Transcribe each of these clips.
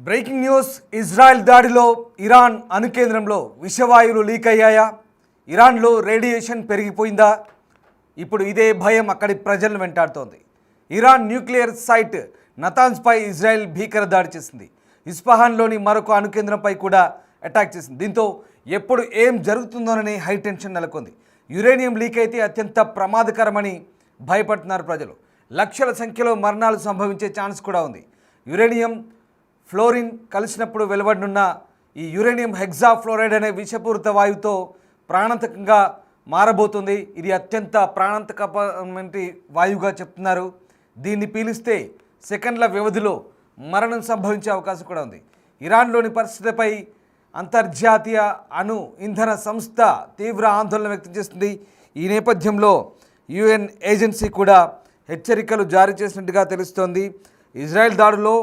Breaking news. Israel దాడిలో Iran అణుకేంద్రంలో విషవాయువులు leak అయ్యాయా? ఇరాన్లో రేడియేషన్ పెరిగిపోయిందా? ఇప్పుడు ఇదే భయం అక్కడి ప్రజలను వెంటాడుతోంది. ఇరాన్ న్యూక్లియర్ సైట్ నతాన్జ్పై ఇజ్రాయెల్ భీకర దాడి చేసింది. ఇస్ఫహాన్లోని మరొక అణుకేంద్రంపై కూడా అటాక్ చేసింది. దీంతో ఎప్పుడు ఏం జరుగుతుందోనని హై టెన్షన్ నెలకొంది. యురేనియం లీక్ అయితే అత్యంత ప్రమాదకరమని భయపడుతున్నారు ప్రజలు. లక్షల సంఖ్యలో మరణాలు సంభవించే ఛాన్స్ కూడా ఉంది. యురేనియం ఫ్లోరిన్ కలిసినప్పుడు వెలువడనున్న ఈ యురేనియం హెక్సాఫ్లోరైడ్ అనే విషపూరిత వాయువుతో ప్రాణాంతకంగా మారబోతుంది. ఇది అత్యంత ప్రాణాంతకమైన వాయువుగా చెప్తున్నారు. దీన్ని పీలిస్తే సెకండ్ల వ్యవధిలో మరణం సంభవించే అవకాశం కూడా ఉంది. ఇరాన్లోని పరిస్థితిపై అంతర్జాతీయ అణు ఇంధన సంస్థ తీవ్ర ఆందోళన వ్యక్తం చేస్తుంది. ఈ నేపథ్యంలో యుఎన్ ఏజెన్సీ కూడా హెచ్చరికలు జారీ చేసినట్టుగా తెలుస్తోంది. ఇజ్రాయెల్ దాడిలో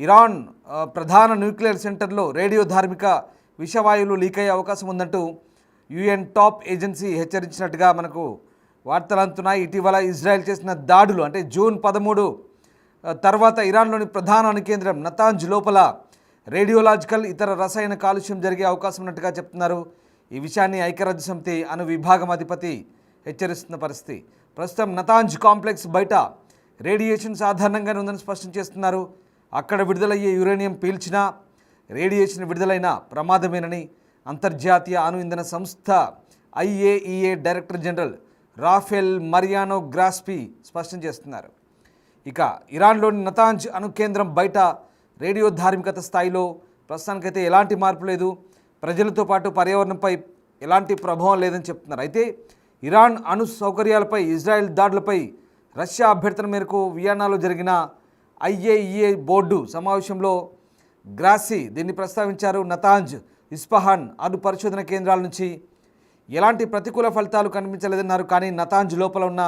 ఇరాన్ ప్రధాన న్యూక్లియర్ సెంటర్లో రేడియో ధార్మిక విషవాయువులు లీక్ అయ్యే అవకాశం ఉందంటూ యుఎన్ టాప్ ఏజెన్సీ హెచ్చరించినట్టుగా మనకు వార్తలు అందుతున్నాయి. ఇటీవల ఇజ్రాయెల్ చేసిన దాడులు అంటే జూన్ 13 తర్వాత ఇరాన్లోని ప్రధాన అణుకేంద్రం నతాంజ్ లోపల రేడియోలాజికల్ ఇతర రసాయన కాలుష్యం జరిగే అవకాశం ఉన్నట్టుగా చెప్తున్నారు. ఈ విషయాన్ని ఐక్యరాజ్యసమితి అణు విభాగం అధిపతి హెచ్చరిస్తున్న పరిస్థితి. ప్రస్తుతం నతాంజ్ కాంప్లెక్స్ బయట రేడియేషన్ సాధారణంగానే ఉందని స్పష్టం చేస్తున్నారు. అక్కడ విడుదలయ్యే యురేనియం పీల్చినా రేడియేషన్ విడుదలైన ప్రమాదమేనని అంతర్జాతీయ అణు ఇంధన సంస్థ IAEA director general Rafael Mariano Grossi స్పష్టం చేస్తున్నారు. ఇక ఇరాన్లోని నతాంజ్ అణు కేంద్రం బయట రేడియో ధార్మికత స్థాయిలో ప్రస్తుతానికైతే ఎలాంటి మార్పు లేదు. ప్రజలతో పాటు పర్యావరణంపై ఎలాంటి ప్రభావం లేదని చెప్తున్నారు. అయితే ఇరాన్ అణు సౌకర్యాలపై ఇజ్రాయెల్ దాడులపై రష్యా అభ్యర్థన మేరకు వియన్నాలో జరిగిన ఐఏఈఏ బోర్డు సమావేశంలో గ్రాసీ దీన్ని ప్రస్తావించారు. నతాంజ్, ఇస్ఫహాన్ అణు పరిశోధన కేంద్రాల నుంచి ఎలాంటి ప్రతికూల ఫలితాలు కనిపించలేదన్నారు. కానీ నతాంజ్ లోపల ఉన్న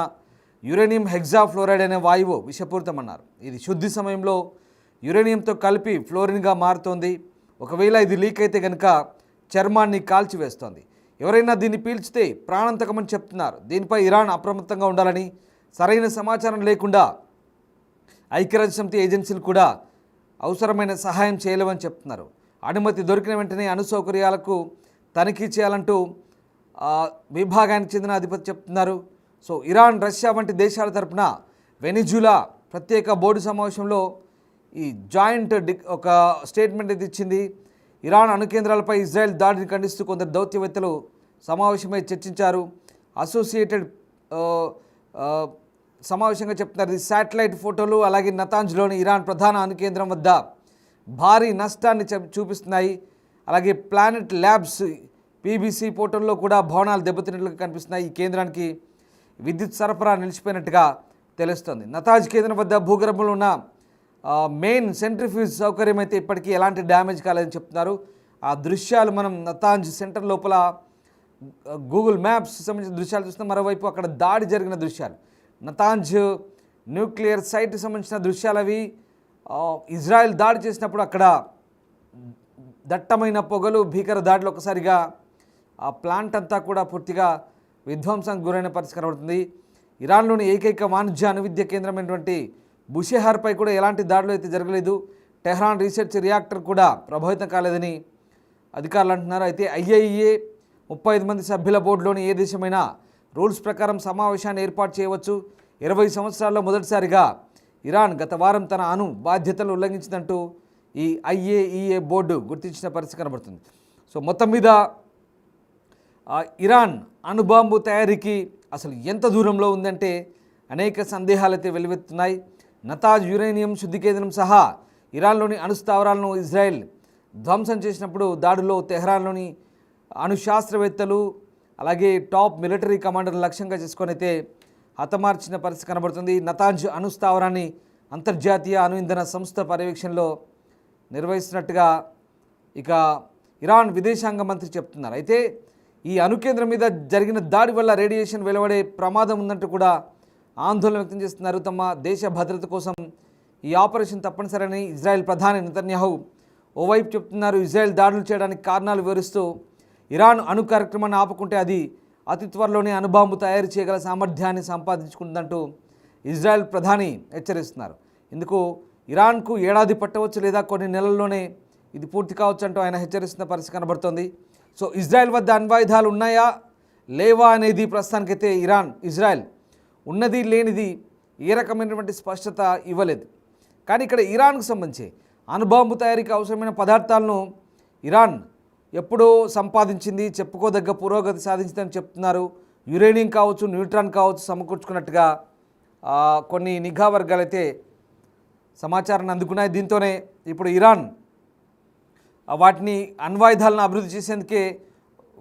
యురేనియం హెక్సాఫ్లోరైడ్ అనే వాయువు విషపూరితమన్నారు. ఇది శుద్ధి సమయంలో యురేనియంతో కలిపి ఫ్లోరిన్గా మారుతోంది. ఒకవేళ ఇది లీక్ అయితే కనుక చర్మాన్ని కాల్చివేస్తోంది. ఎవరైనా దీన్ని పీల్చితే ప్రాణాంతకమని చెప్తున్నారు. దీనిపై ఇరాన్ అప్రమత్తంగా ఉండాలని, సరైన సమాచారం లేకుండా ఐక్యరాజ్యసమితి ఏజెన్సీలు కూడా అవసరమైన సహాయం చేయలేవని చెప్తున్నారు. అనుమతి దొరికిన వెంటనే అణు సౌకర్యాలకు తనిఖీ చేయాలంటూ విభాగానికి చెందిన అధిపతి చెప్తున్నారు. సో ఇరాన్, రష్యా వంటి దేశాల తరపున వెనిజులా ప్రత్యేక బోర్డు సమావేశంలో ఈ జాయింట్ ఒక స్టేట్మెంట్ అయితే ఇచ్చింది. ఇరాన్ అణు కేంద్రాలపై ఇజ్రాయెల్ దాడిని ఖండిస్తూ కొందరు దౌత్యవేత్తలు సమావేశమై చర్చించారు. అసోసియేటెడ్ సమావేశంగా చెప్తున్నారు. ఇది శాటిలైట్ ఫోటోలు అలాగే నతాంజ్లోని ఇరాన్ ప్రధాన అణు కేంద్రం వద్ద భారీ నష్టాన్ని చూపిస్తున్నాయి. అలాగే ప్లానెట్ ల్యాబ్స్ పీబీసీ ఫోటోల్లో కూడా భవనాలు దెబ్బతిన్నట్లుగా కనిపిస్తున్నాయి. ఈ కేంద్రానికి విద్యుత్ సరఫరా నిలిచిపోయినట్టుగా తెలుస్తోంది. నతాంజ్ కేంద్రం వద్ద భూగర్భంలో ఉన్న మెయిన్ సెంట్రిఫ్యూజ్ సౌకర్యం అయితే ఇప్పటికీ ఎలాంటి డ్యామేజ్ కాలేదని చెప్తున్నారు. ఆ దృశ్యాలు మనం నతాంజ్ సెంటర్ లోపల గూగుల్ మ్యాప్స్ సంబంధించిన దృశ్యాలు చూస్తున్నాం. మరోవైపు అక్కడ దాడి జరిగిన దృశ్యాలు, నతాంజ్ న్యూక్లియర్ సైట్కి సంబంధించిన దృశ్యాలు అవి. ఇజ్రాయెల్ దాడి చేసినప్పుడు అక్కడ దట్టమైన పొగలు, భీకర దాడిలో ఒకసారిగా ఆ ప్లాంట్ అంతా కూడా పూర్తిగా విధ్వంసానికి గురైన పరిస్థితి కనబడుతుంది. ఇరాన్లోని ఏకైక వాణిజ్య అణువిద్య కేంద్రమైనటువంటి బుషెహార్పై కూడా ఎలాంటి దాడులు అయితే జరగలేదు. టెహ్రాన్ రీసెర్చ్ రియాక్టర్ కూడా ప్రభావితం కాలేదని అధికారులు అంటున్నారు. అయితే ఐఏఈఏ 35 మంది సభ్యుల బోర్డులోని ఏ దేశమైనా రూల్స్ ప్రకారం సమావేశాన్ని ఏర్పాటు చేయవచ్చు. 20 సంవత్సరాల్లో మొదటిసారిగా ఇరాన్ గత వారం తన అణు బాధ్యతలు ఉల్లంఘించిందంటూ ఈ ఐఏఈఏ బోర్డు గుర్తించిన పరిస్థితి కనబడుతుంది. సో మొత్తం మీద ఇరాన్ అణుబాంబు తయారీకి అసలు ఎంత దూరంలో ఉందంటే అనేక సందేహాలు అయితే వెలువెత్తున్నాయి. నతాంజ్ యురేనియం శుద్ధి కేంద్రం సహా ఇరాన్లోని అణు స్థావరాలను ఇజ్రాయెల్ ధ్వంసం చేసినప్పుడు దాడిలో తెహ్రాన్లోని అణు శాస్త్రవేత్తలు అలాగే టాప్ మిలిటరీ కమాండర్లు లక్ష్యంగా చేసుకొని అయితే హతమార్చిన పరిస్థితి కనబడుతుంది. నతాంజ్ అణు స్థావరాన్ని అంతర్జాతీయ అణు ఇంధన సంస్థ పర్యవేక్షణలో నిర్వహిస్తున్నట్టుగా ఇక ఇరాన్ విదేశాంగ మంత్రి చెప్తున్నారు. అయితే ఈ అణు కేంద్రం మీద జరిగిన దాడి వల్ల రేడియేషన్ వెలువడే ప్రమాదం ఉందంటూ కూడా ఆందోళన వ్యక్తం చేస్తున్నారు. తమ దేశ భద్రత కోసం ఈ ఆపరేషన్ తప్పనిసరని ఇజ్రాయెల్ ప్రధాని నెతన్యాహు ఓవైపు చెప్తున్నారు. ఇజ్రాయెల్ దాడులు చేయడానికి కారణాలు వివరిస్తూ ఇరాన్ అణు కార్యక్రమాన్ని ఆపుకుంటే అది అతి త్వరలోనే అణుబాంబు తయారు చేయగల సామర్థ్యాన్ని సంపాదించుకుంటుందంటూ ఇజ్రాయెల్ ప్రధాని హెచ్చరిస్తున్నారు. ఇందుకు ఇరాన్కు ఏడాది పట్టవచ్చు లేదా కొన్ని నెలల్లోనే ఇది పూర్తి కావచ్చు అంటూ ఆయన హెచ్చరిస్తున్న పరిస్థితి కనబడుతోంది. సో ఇజ్రాయెల్ వద్ద అణ్వాయుధాలు ఉన్నాయా లేవా అనేది ప్రస్తుతానికైతే ఇజ్రాయెల్ ఉన్నది లేనిది ఏ రకమైనటువంటి స్పష్టత ఇవ్వలేదు. కానీ ఇక్కడ ఇరాన్కు సంబంధించి అణుబాంబు తయారీకి అవసరమైన పదార్థాలను ఇరాన్ ఎప్పుడో సంపాదించింది, చెప్పుకోదగ్గ పురోగతి సాధించిందని చెప్తున్నారు. యురేనియం కావచ్చు, న్యూట్రాన్ కావచ్చు సమకూర్చుకున్నట్టుగా కొన్ని నిఘా వర్గాలైతే సమాచారాన్ని అందుకున్నాయి. దీంతోనే ఇప్పుడు ఇరాన్ వాటిని అణ్వాయుధాలను అభివృద్ధి చేసేందుకే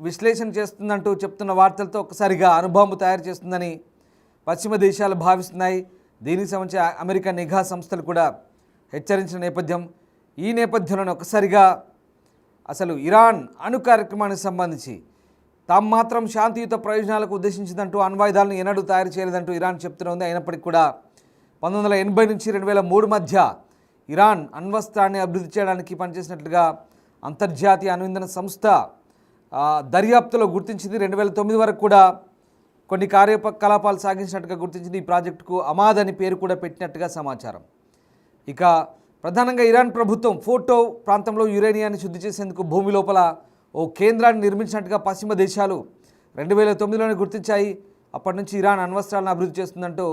విశ్లేషణ చేస్తుందంటూ చెప్తున్న వార్తలతో ఒక్కసారిగా అణుబాంబు తయారు చేస్తుందని పశ్చిమ దేశాలు భావిస్తున్నాయి. దీనికి సంబంధించి అమెరికా నిఘా సంస్థలు కూడా హెచ్చరించిన నేపథ్యం. ఈ నేపథ్యంలోనే ఒక్కసారిగా అసలు ఇరాన్ అణు కార్యక్రమానికి సంబంధించి తాము మాత్రం శాంతియుత ప్రయోజనాలకు ఉద్దేశించిందంటూ అణ్వాయుధాలను ఎన్నడూ తయారు చేయలేదంటూ ఇరాన్ చెప్తున్నది. అయినప్పటికీ కూడా 1980 నుంచి 2003 మధ్య ఇరాన్ అణ్వస్త్రాన్ని అభివృద్ధి చేయడానికి పనిచేసినట్లుగా అంతర్జాతీయ అణుఇంధన సంస్థ దర్యాప్తులో గుర్తించింది. 2009 వరకు కూడా కొన్ని కార్యకలాపాలు సాగించినట్టుగా గుర్తించింది. ఈ ప్రాజెక్టుకు అమాద్ అని పేరు కూడా పెట్టినట్టుగా సమాచారం. ఇక ప్రధానంగా ఇరాన్ ప్రభుత్వం ఫోటో ప్రాంతంలో యురేనియాన్ని శుద్ధి చేసేందుకు భూమి లోపల ఓ కేంద్రాన్ని నిర్మించినట్టుగా పశ్చిమ దేశాలు 2009లోనే గుర్తించాయి. అప్పటి నుంచి ఇరాన్ అణ్వస్త్రాలను అభివృద్ధి చేస్తుందంటూ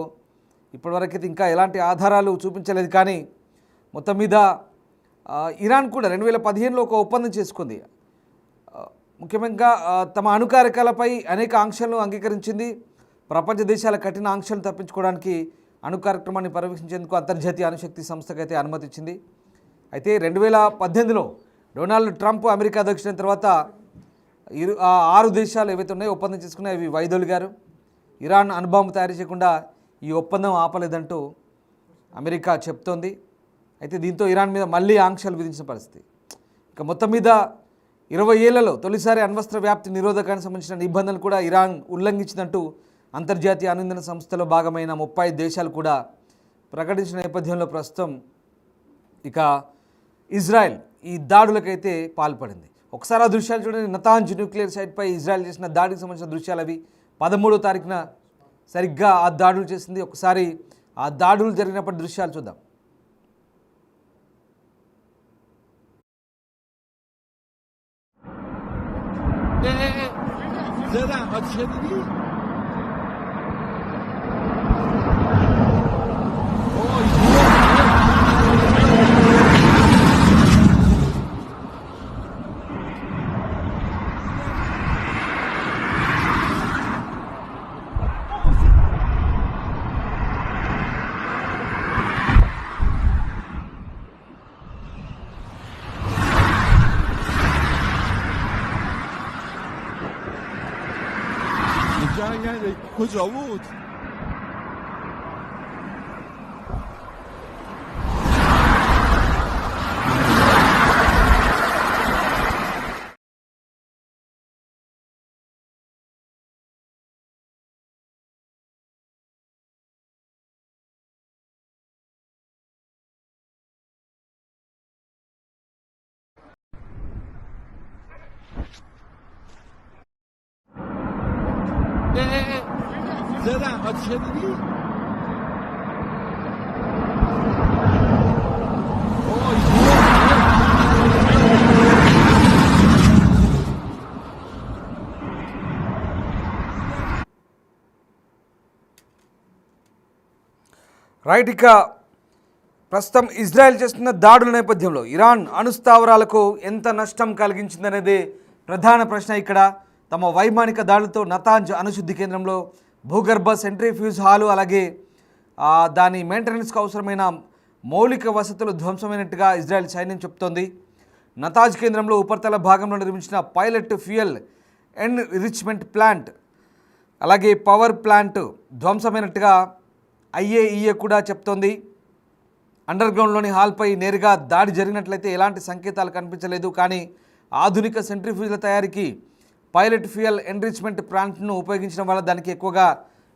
ఇప్పటివరకైతే ఇంకా ఎలాంటి ఆధారాలు చూపించలేదు. కానీ మొత్తం మీద ఇరాన్ కూడా 2015లో ఒక ఒప్పందం చేసుకుంది. ముఖ్యంగా తమ అణు కార్యకలాపాలపై అనేక ఆంక్షలను అంగీకరించింది. ప్రపంచ దేశాల కఠిన ఆంక్షలను తప్పించుకోవడానికి అణు కార్యక్రమాన్ని పర్యవేక్షించేందుకు అంతర్జాతీయ అణుశక్తి సంస్థకైతే అనుమతి ఇచ్చింది. అయితే 2018లో డొనాల్డ్ ట్రంప్ అమెరికా అధ్యక్షుడైన తర్వాత 6 దేశాలు ఏవైతే ఉన్నాయో ఒప్పందం చేసుకున్నాయి. అవి వైదొలిగారు. ఇరాన్ అణుబాంబు తయారు చేయకుండా ఈ ఒప్పందం ఆపలేదంటూ అమెరికా చెప్తోంది. అయితే దీంతో ఇరాన్ మీద మళ్ళీ ఆంక్షలు విధించిన పరిస్థితి. ఇక మొత్తం మీద 20 ఏళ్లలో తొలిసారి అణ్వస్త్ర వ్యాప్తి నిరోధకానికి సంబంధించిన నిబంధనలు కూడా ఇరాన్ ఉల్లంఘించిందంటూ అంతర్జాతీయ అణుఇంధన సంస్థలో భాగమైన 35 దేశాలు కూడా ప్రకటించిన నేపథ్యంలో ప్రస్తుతం ఇక ఇజ్రాయెల్ ఈ దాడులకైతే పాల్పడింది. ఒకసారి ఆ దృశ్యాలు చూడండి. నతాంజ్ న్యూక్లియర్ సైట్పై ఇజ్రాయెల్ చేసిన దాడికి సంబంధించిన దృశ్యాలు అవి 13వ తారీఖున సరిగ్గా ఆ దాడులు చేసింది. ఒకసారి ఆ దాడులు జరిగినప్పటి దృశ్యాలు చూద్దాం. جنگ کجا بود؟ زدم آتیش دیدی؟ రైట్. ఇక ప్రస్తుతం ఇజ్రాయెల్ చేస్తున్న దాడుల నేపథ్యంలో ఇరాన్ అణుస్థావరాలకు ఎంత నష్టం కలిగించిందనేది ప్రధాన ప్రశ్న. ఇక్కడ తమ వైమానిక దాడులతో నతాంజ్ అణుశుద్ధి కేంద్రంలో భూగర్భ సెంట్రిఫ్యూజ్ హాలు అలాగే దాని మెయింటెనెన్స్కి అవసరమైన మౌలిక వసతులు ధ్వంసమైనట్టుగా ఇజ్రాయెల్ సైన్యం చెప్తోంది. నతాజ్ కేంద్రంలో ఉపరితల భాగంలో నిర్మించిన పైలట్ ఫ్యూయల్ ఎన్రిచ్మెంట్ ప్లాంట్ అలాగే పవర్ ప్లాంట్ ధ్వంసమైనట్టుగా IAEA కూడా చెప్తోంది. అండర్గ్రౌండ్లోని హాల్పై నేరుగా దాడి జరిగినట్లయితే ఎలాంటి సంకేతాలు కనిపించలేదు. కానీ ఆధునిక సెంట్రిఫ్యూజ్ల తయారీకి పైలట్ ఫ్యూయల్ ఎన్రిచ్మెంట్ ప్లాంట్ను ఉపయోగించడం వల్ల దానికి ఎక్కువగా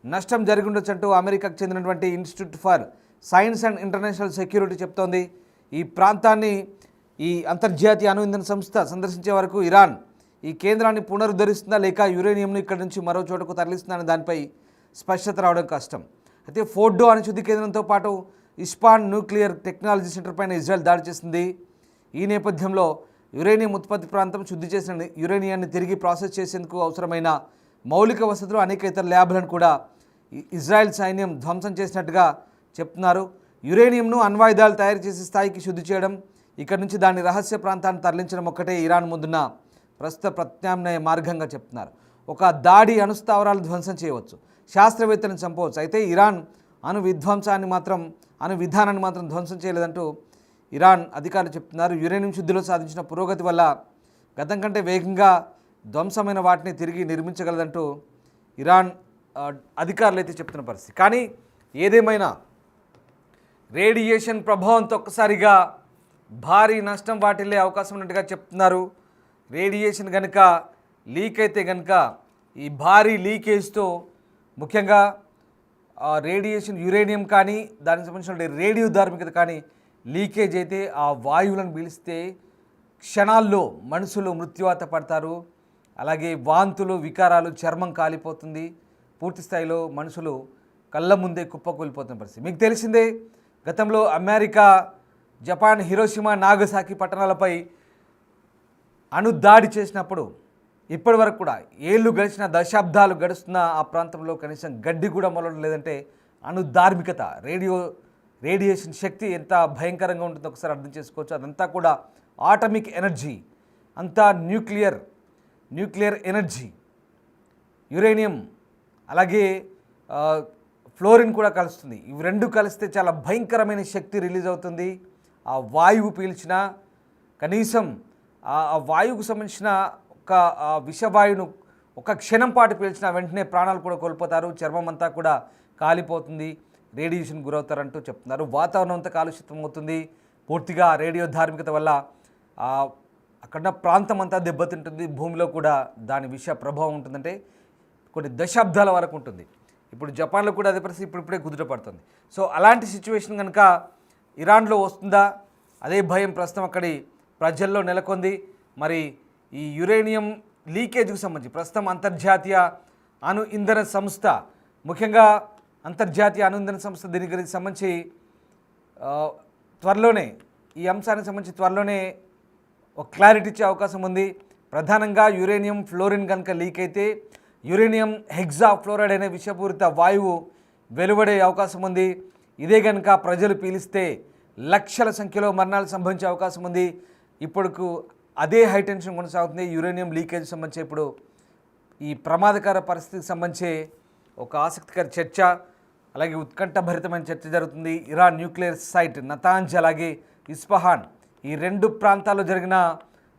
నష్టం జరిగి ఉండొచ్చంటూ అమెరికాకు చెందినటువంటి institute for science and international security చెప్తోంది. ఈ ప్రాంతాన్ని ఈ అంతర్జాతీయ అణుఇంధన సంస్థ సందర్శించే వరకు ఇరాన్ ఈ కేంద్రాన్ని పునరుద్ధరిస్తుందా లేక యురేనియంను ఇక్కడి నుంచి మరో చోటకు తరలిస్తుందా అనే దానిపై స్పష్టత రావడం కష్టం. అయితే ఫోర్డో అణుశుద్ధి కేంద్రంతో పాటు ఇస్పాన్ న్యూక్లియర్ టెక్నాలజీ సెంటర్ పైన ఇజ్రాయెల్ దాడి చేసింది. ఈ నేపథ్యంలో యురేనియం ఉత్పత్తి ప్రాంతం శుద్ధి చేసిన యురేనియాన్ని తిరిగి ప్రాసెస్ చేసేందుకు అవసరమైన మౌలిక వసతులు అనేక ఇతర ల్యాబ్లను కూడా ఇజ్రాయెల్ సైన్యం ధ్వంసం చేసినట్టుగా చెప్తున్నారు. యురేనియంను అణ్వాయుధాలు తయారు చేసే స్థాయికి శుద్ధి చేయడం, ఇక్కడ నుంచి దాని రహస్య ప్రాంతాన్ని తరలించడం ఒక్కటే ఇరాన్ ముందున్న ప్రస్తుత ప్రత్యామ్నాయ మార్గంగా చెప్తున్నారు. ఒక దాడి అణుస్థావరాలు ధ్వంసం చేయవచ్చు, శాస్త్రవేత్తలను చంపవచ్చు, అయితే ఇరాన్ అణు విధానాన్ని మాత్రం ధ్వంసం చేయలేదంటూ ఇరాన్ అధికారులు చెప్తున్నారు. యురేనియం శుద్ధిలో సాధించిన పురోగతి వల్ల గతం కంటే వేగంగా ధ్వంసమైన వాటిని తిరిగి నిర్మించగలదంటూ ఇరాన్ అధికారులు అయితే చెప్తున్న పరిస్థితి. కానీ ఏదేమైనా రేడియేషన్ ప్రభావంతో ఒక్కసారిగా భారీ నష్టం వాటిల్లే అవకాశం ఉన్నట్టుగా చెప్తున్నారు. రేడియేషన్ కనుక లీక్ అయితే కనుక ఈ భారీ లీకేజ్తో ముఖ్యంగా రేడియేషన్ యురేనియం కానీ దానికి సంబంధించిన రేడియో ధార్మికత కానీ లీకేజ్ అయితే ఆ వాయువులను పీలిస్తే క్షణాల్లో మనుషులు మృత్యువాత పడతారు. అలాగే వాంతులు, వికారాలు, చర్మం కాలిపోతుంది. పూర్తి స్థాయిలో మనుషులు కళ్ళ ముందే కుప్పకూలిపోతున్న పరిస్థితి. మీకు తెలిసిందే, గతంలో అమెరికా, జపాన్ హిరోషిమా, నాగసాకి పట్టణాలపై అణుదాడి చేసినప్పుడు ఇప్పటి వరకు కూడా ఏళ్ళు గడిచిన దశాబ్దాలు గడుస్తున్న ఆ ప్రాంతంలో కనీసం గడ్డి కూడా మొలడం లేదంటే అణుధార్మికత, రేడియేషన్ శక్తి ఎంత భయంకరంగా ఉంటుందో ఒకసారి అర్థం చేసుకోవచ్చు. అదంతా కూడా ఆటమిక్ ఎనర్జీ, అంతా న్యూక్లియర్ ఎనర్జీ, యురేనియం అలాగే ఫ్లోరిన్ కూడా కలుస్తుంది. ఇవి రెండు కలిస్తే చాలా భయంకరమైన శక్తి రిలీజ్ అవుతుంది. ఆ వాయువు పీల్చినా కనీసం ఆ వాయువుకు సంబంధించిన ఒక విషవాయువును ఒక క్షణం పాటు పీల్చిన వెంటనే ప్రాణాలు కూడా కోల్పోతారు, చర్మం అంతా కూడా కాలిపోతుంది, రేడియేషన్ గురవుతారంటూ చెప్తున్నారు. వాతావరణం అంతా కాలుష్యం అవుతుంది. పూర్తిగా రేడియో ధార్మికత వల్ల అక్కడ ప్రాంతం అంతా దెబ్బతింటుంది. భూమిలో కూడా దాని విష ప్రభావం ఉంటుందంటే కొన్ని దశాబ్దాల వరకు ఉంటుంది. ఇప్పుడు జపాన్లో కూడా అదే పరిస్థితి ఇప్పుడిప్పుడే కుదుట పడుతుంది. సో అలాంటి సిచ్యువేషన్ కనుక ఇరాన్లో వస్తుందా, అదే భయం ప్రస్తుతం అక్కడి ప్రజల్లో నెలకొంది. మరి ఈ యురేనియం లీకేజ్కు సంబంధించి ప్రస్తుతం అంతర్జాతీయ అణు ఇంధన సంస్థ, ముఖ్యంగా అంతర్జాతీయ అణు ఇంధన సంస్థ దీనికి సంబంధించి త్వరలోనే ఈ అంశానికి సంబంధించి త్వరలోనే ఒక క్లారిటీ ఇచ్చే అవకాశం ఉంది. ప్రధానంగా యురేనియం ఫ్లోరిన్ కనుక లీక్ అయితే యురేనియం హెక్సా ఫ్లోరైడ్ అనే విషపూరిత వాయువు వెలువడే అవకాశం ఉంది. ఇదే కనుక ప్రజలు పీలిస్తే లక్షల సంఖ్యలో మరణాలు సంభవించే అవకాశం ఉంది. ఇప్పుడు అదే హైటెన్షన్ కొనసాగుతుంది. యురేనియం లీకేజ్ సంబంధించి ఇప్పుడు ఈ ప్రమాదకర పరిస్థితికి సంబంధించి ఒక ఆసక్తికర చర్చ, అలాగే ఉత్కంఠభరితమైన చర్చ జరుగుతుంది. ఇరాన్ న్యూక్లియర్ సైట్ నతాంజ్ అలాగే ఇస్ఫహాన్ ఈ రెండు ప్రాంతాల్లో జరిగిన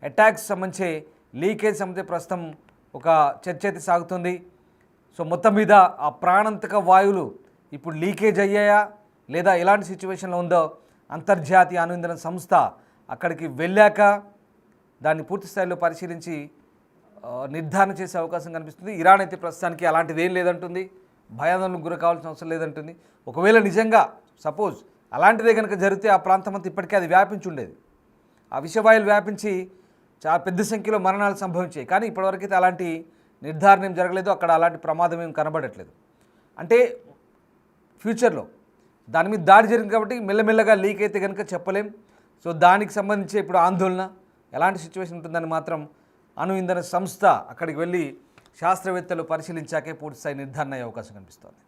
అటాక్స్ సంబంధించి లీకేజ్ సంబంధించి ప్రస్తుతం ఒక చర్చ అయితే సాగుతుంది. సో మొత్తం మీద ఆ ప్రాణాంతక వాయువులు ఇప్పుడు లీకేజ్ అయ్యాయా లేదా ఎలాంటి సిచ్యువేషన్లో ఉందో అంతర్జాతీయ అణు ఇంధన సంస్థ అక్కడికి వెళ్ళాక దాన్ని పూర్తి స్థాయిలో పరిశీలించి నిర్ధారణ చేసే అవకాశం కనిపిస్తుంది. ఇరాన్ అయితే ప్రస్తుతానికి అలాంటిది ఏం లేదంటుంది, భయాందోళనకు గురి కావాల్సిన అవసరం లేదంటుంది. ఒకవేళ నిజంగా సపోజ్ అలాంటిదే కనుక జరిగితే ఆ ప్రాంతం అంతా ఇప్పటికే అది వ్యాపించి ఉండేది, ఆ విషవాయువులు వ్యాపించి చాలా పెద్ద సంఖ్యలో మరణాలు సంభవించాయి. కానీ ఇప్పటివరకైతే అలాంటి నిర్ధారణ ఏం జరగలేదు, అక్కడ అలాంటి ప్రమాదం ఏం కనబడట్లేదు. అంటే ఫ్యూచర్లో దాని మీద దాడి జరిగింది కాబట్టి మెల్లమెల్లగా లీక్ అయితే కనుక చెప్పలేం. సో దానికి సంబంధించి ఇప్పుడు ఆందోళన ఎలాంటి సిచ్యువేషన్ ఉంటుందని మాత్రం అణు ఇంధన సంస్థ అక్కడికి వెళ్ళి శాస్త్రవేత్తలు పరిశీలించాకే పూర్తిస్థాయి నిర్ధారణ అయ్యే అవకాశం కనిపిస్తోంది.